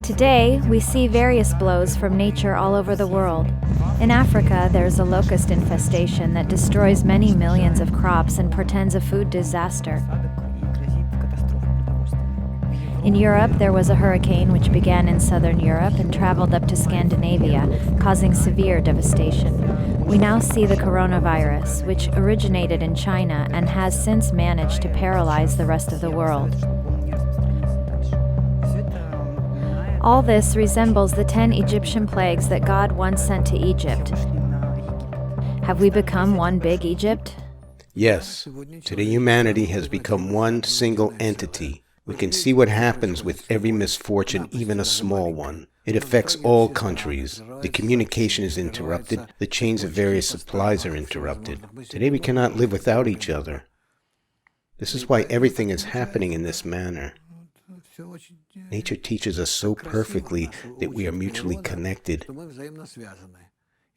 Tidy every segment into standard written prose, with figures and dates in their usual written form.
Today, we see various blows from nature all over the world. In Africa, there's a locust infestation that destroys many millions of crops and portends a food disaster. In Europe, there was a hurricane which began in southern Europe and traveled up to Scandinavia, causing severe devastation. We now see the coronavirus, which originated in China and has since managed to paralyze the rest of the world. All this resembles the 10 Egyptian plagues that God once sent to Egypt. Have we become one big Egypt? Yes. Today humanity has become one single entity. We can see what happens with every misfortune, even a small one. It affects all countries. The communication is interrupted. The chains of various supplies are interrupted. Today we cannot live without each other. This is why everything is happening in this manner. Nature teaches us so perfectly that we are mutually connected.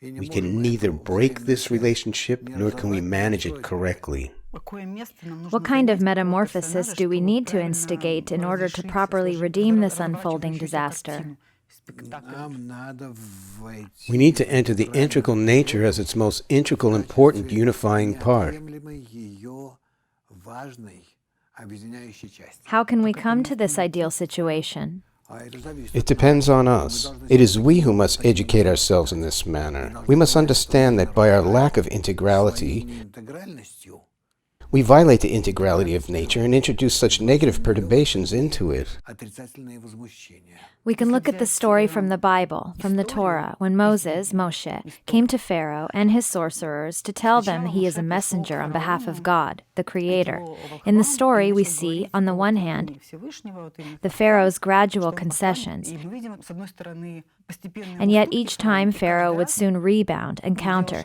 We can neither break this relationship, nor can we manage it correctly. What kind of metamorphosis do we need to instigate in order to properly redeem this unfolding disaster? We need to enter the integral nature as its most integral, important, unifying part. How can we come to this ideal situation? It depends on us. It is we who must educate ourselves in this manner. We must understand that by our lack of integrality, we violate the integrality of nature and introduce such negative perturbations into it. We can look at the story from the Bible, from the Torah, when Moshe, came to Pharaoh and his sorcerers to tell them he is a messenger on behalf of God, the Creator. In the story, we see, on the one hand, the Pharaoh's gradual concessions, and yet each time Pharaoh would soon rebound and counter.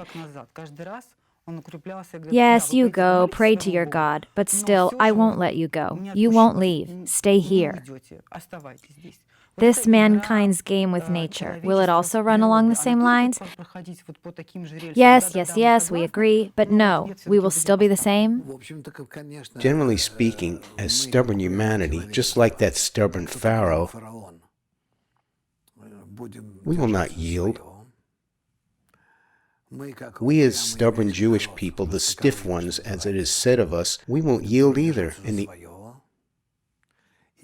Yes, you go, pray to your God, but still, I won't let you go. You won't leave. Stay here. This mankind's game with nature, will it also run along the same lines? Yes, we agree, but no, we will still be the same? Generally speaking, as stubborn humanity, just like that stubborn Pharaoh, we will not yield. We as stubborn Jewish people, the stiff ones, as it is said of us, we won't yield either. And the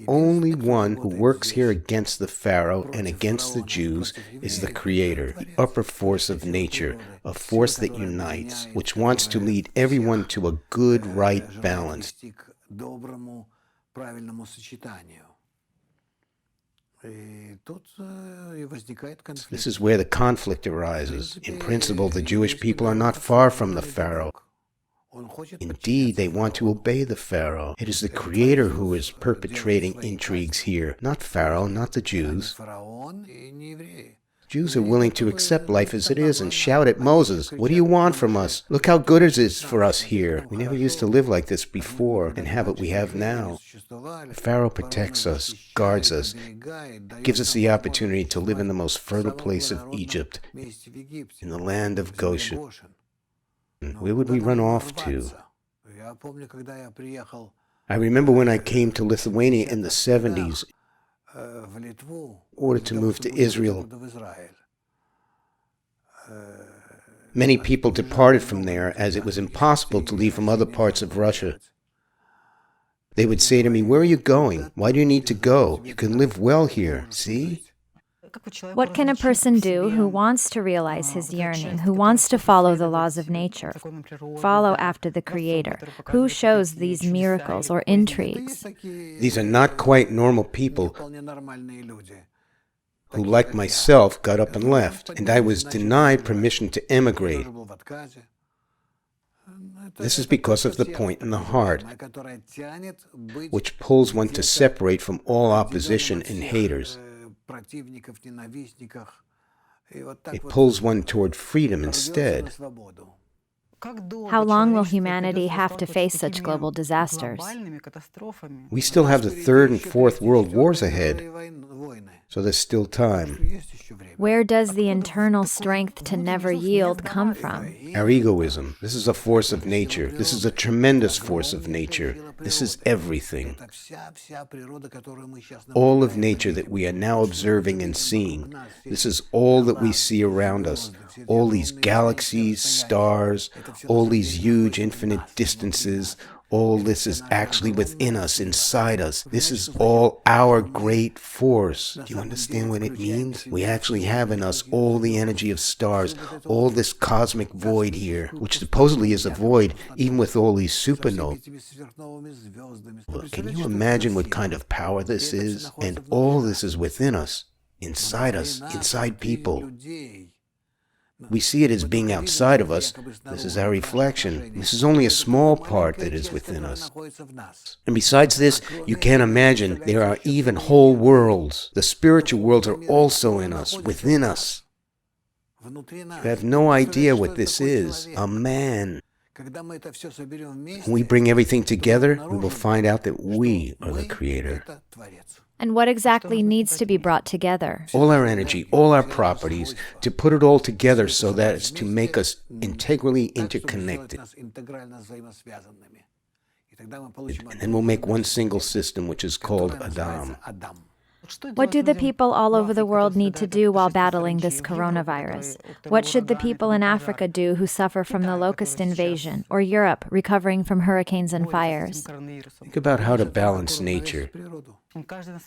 only one who works here against the Pharaoh and against the Jews is the Creator, the upper force of nature, a force that unites, which wants to lead everyone to a good, right balance. This is where the conflict arises. In principle, the Jewish people are not far from the Pharaoh. Indeed, they want to obey the Pharaoh. It is the Creator who is perpetrating intrigues here, not Pharaoh, not the Jews. Jews are willing to accept life as it is and shout at Moses, "What do you want from us? Look how good it is for us here. We never used to live like this before and have what we have now." The Pharaoh protects us, guards us, gives us the opportunity to live in the most fertile place of Egypt, in the land of Goshen. Where would we run off to? I remember when I came to Lithuania in the 70s, in order to move to Israel. Many people departed from there as it was impossible to leave from other parts of Russia. They would say to me, "Where are you going? Why do you need to go? You can live well here, see?" What can a person do who wants to realize his yearning, who wants to follow the laws of nature, follow after the Creator? Who shows these miracles or intrigues? These are not quite normal people who, like myself, got up and left, and I was denied permission to emigrate. This is because of the point in the heart, which pulls one to separate from all opposition and haters. It pulls one toward freedom instead. How long will humanity have to face such global disasters? We still have the third and fourth world wars ahead, so there's still time. Where does the internal strength to never yield come from? Our egoism. This is a force of nature. This is a tremendous force of nature. This is everything. All of nature that we are now observing and seeing. This is all that we see around us. All these galaxies, stars, all these huge infinite distances. All this is actually within us, inside us. This is all our great force. Do you understand what it means? We actually have in us all the energy of stars, all this cosmic void here, which supposedly is a void, even with all these supernovas. Can you imagine what kind of power this is? And all this is within us, inside people. We see it as being outside of us. This is our reflection. This is only a small part that is within us. And besides this, you can't imagine there are even whole worlds. The spiritual worlds are also in us, within us. You have no idea what this is. A man. When we bring everything together, we will find out that we are the creator. And what exactly needs to be brought together? All our energy, all our properties, to put it all together so that it's to make us integrally interconnected. And then we'll make one single system, which is called Adam. What do the people all over the world need to do while battling this coronavirus? What should the people in Africa do who suffer from the locust invasion, or Europe recovering from hurricanes and fires? Think about how to balance nature.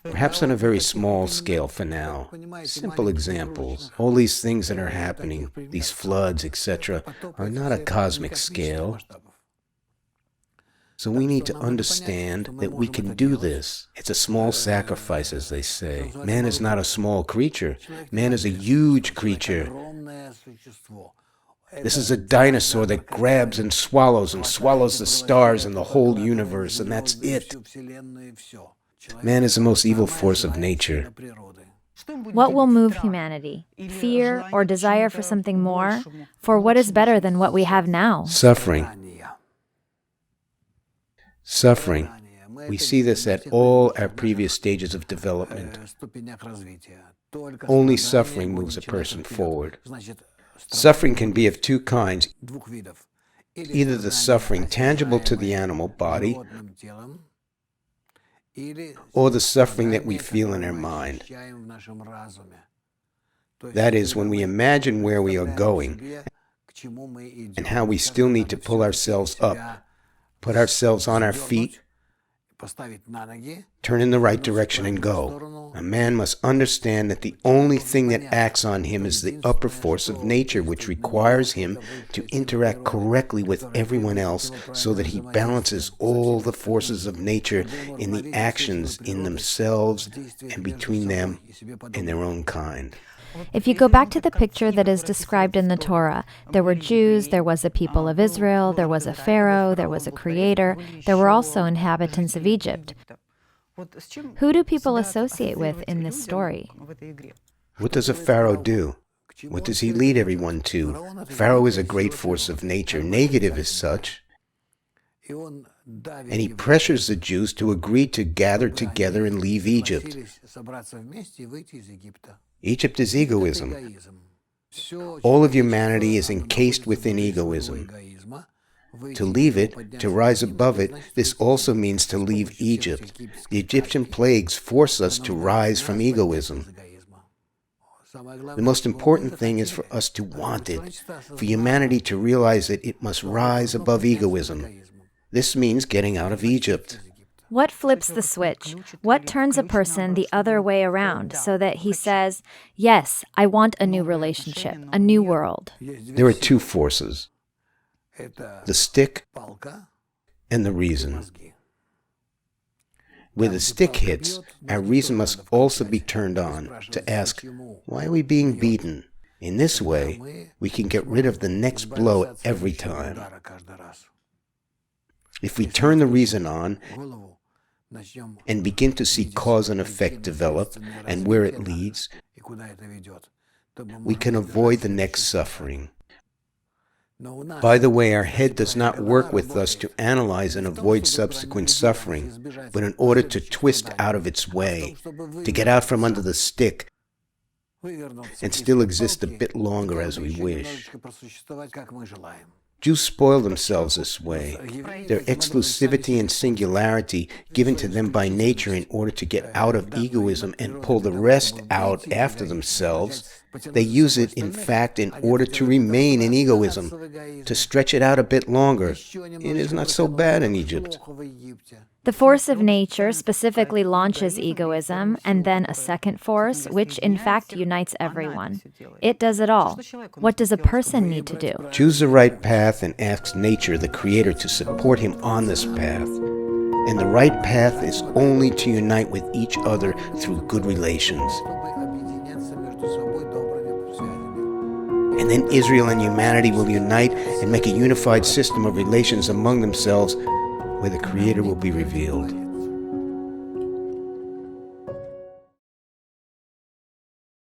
Perhaps on a very small scale for now. Simple examples. All these things that are happening, these floods, etc., are not a cosmic scale. So we need to understand that we can do this. It's a small sacrifice, as they say. Man is not a small creature. Man is a huge creature. This is a dinosaur that grabs and swallows the stars and the whole universe, and that's it. Man is the most evil force of nature. What will move humanity? Fear or desire for something more? For what is better than what we have now? Suffering. Suffering. We see this at all our previous stages of development. Only suffering moves a person forward. Suffering can be of two kinds. Either the suffering tangible to the animal body, or the suffering that we feel in our mind. That is, when we imagine where we are going and how we still need to pull ourselves up, put ourselves on our feet, turn in the right direction and go. A man must understand that the only thing that acts on him is the upper force of nature, which requires him to interact correctly with everyone else so that he balances all the forces of nature in the actions in themselves and between them and their own kind. If you go back to the picture that is described in the Torah, there were Jews, there was a people of Israel, there was a Pharaoh, there was a creator, there were also inhabitants of Egypt. Who do people associate with in this story? What does a Pharaoh do? What does he lead everyone to? Pharaoh is a great force of nature, negative as such. And he pressures the Jews to agree to gather together and leave Egypt. Egypt is egoism. All of humanity is encased within egoism. To leave it, to rise above it, this also means to leave Egypt. The Egyptian plagues force us to rise from egoism. The most important thing is for us to want it, for humanity to realize that it must rise above egoism. This means getting out of Egypt. What flips the switch? What turns a person the other way around so that he says, yes, I want a new relationship, a new world? There are two forces, the stick and the reason. Where the stick hits, our reason must also be turned on to ask, why are we being beaten? In this way, we can get rid of the next blow every time. If we turn the reason on and begin to see cause and effect develop and where it leads, we can avoid the next suffering. By the way, our head does not work with us to analyze and avoid subsequent suffering, but in order to twist out of its way, to get out from under the stick, and still exist a bit longer as we wish. Jews spoil themselves this way. Their exclusivity and singularity given to them by nature in order to get out of egoism and pull the rest out after themselves, they use it, in fact, in order to remain in egoism, to stretch it out a bit longer. It is not so bad in Egypt. The force of nature specifically launches egoism, and then a second force, which in fact unites everyone. It does it all. What does a person need to do? Choose the right path and ask nature, the Creator, to support him on this path. And the right path is only to unite with each other through good relations. And then Israel and humanity will unite and make a unified system of relations among themselves where the Creator will be revealed.